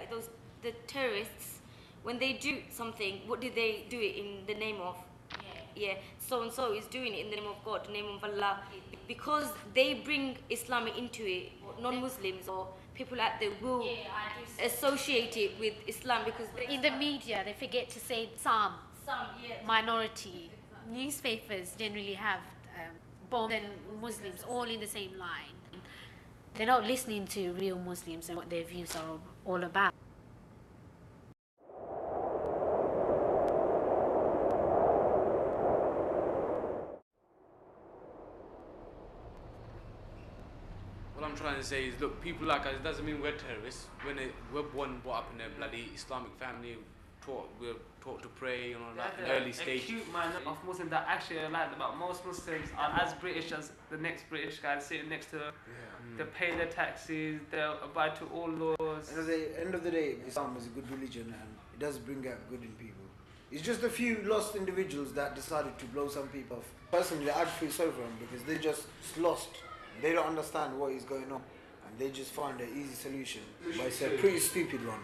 those the terrorists, when they do something, what do they do it in the name of? Yeah, so and so is doing it in the name of God, the name of Allah, because they bring Islam into it. Non-Muslims or people out there will associate it with Islam because In the media, they forget to say some minority. Newspapers generally have bombed and Muslims all in the same line. They're not listening to real Muslims and what their views are all about. What I'm trying to say is, look, people like us, it doesn't mean we're terrorists. We're born, brought up in a bloody Islamic family, we're taught to pray and all that in early stage. Acute minority of Muslims that actually are like that. Most Muslims are as British as the next British guy sitting next to them. They pay their taxes, they abide to all laws. At the end of the day, Islam is a good religion and it does bring out good in people. It's just a few lost individuals that decided to blow some people off. Personally, I feel sorry for them because they're just lost. They don't understand what is going on and they just find an easy solution. But it's a pretty stupid one.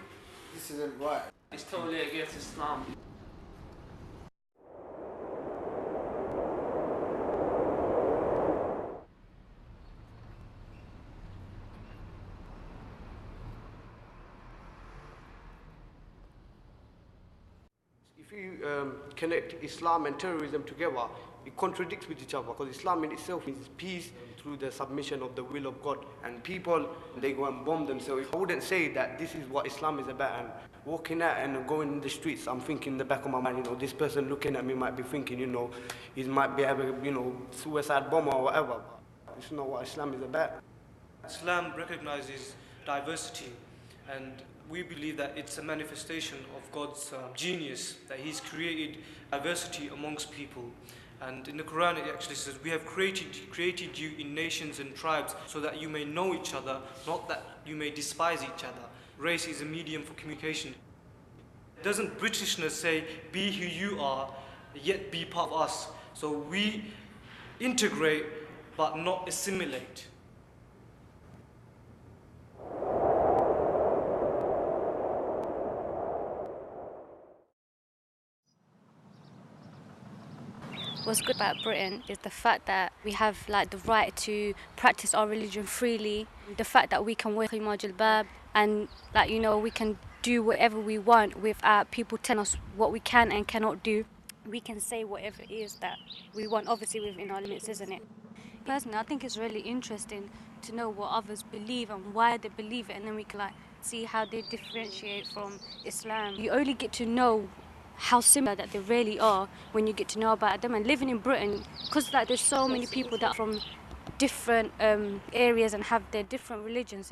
This isn't right. It's totally against Islam. If you connect Islam and terrorism together, it contradicts with each other because Islam in itself is peace through the submission of the will of God. And people, they go and bomb themselves. I wouldn't say that this is what Islam is about. And walking out and going in the streets, I'm thinking in the back of my mind, this person looking at me might be thinking, he might be having, suicide bomber or whatever. But it's not what Islam is about. Islam recognizes diversity, and we believe that it's a manifestation of God's genius, that He's created diversity amongst people. And in the Quran it actually says, we have created you in nations and tribes so that you may know each other, not that you may despise each other. Race is a medium for communication. Doesn't Britishness say, be who you are, yet be part of us? So we integrate, but not assimilate. What's good about Britain is the fact that we have the right to practice our religion freely, the fact that we can wear khimar jilbab and we can do whatever we want without people telling us what we can and cannot do. We can say whatever it is that we want, obviously within our limits, isn't it? Personally, I think it's really interesting to know what others believe and why they believe it, and then we can see how they differentiate from Islam. You only get to know how similar that they really are when you get to know about them. And living in Britain, because there's so many people that are from different areas and have their different religions,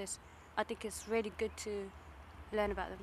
I think it's really good to learn about them.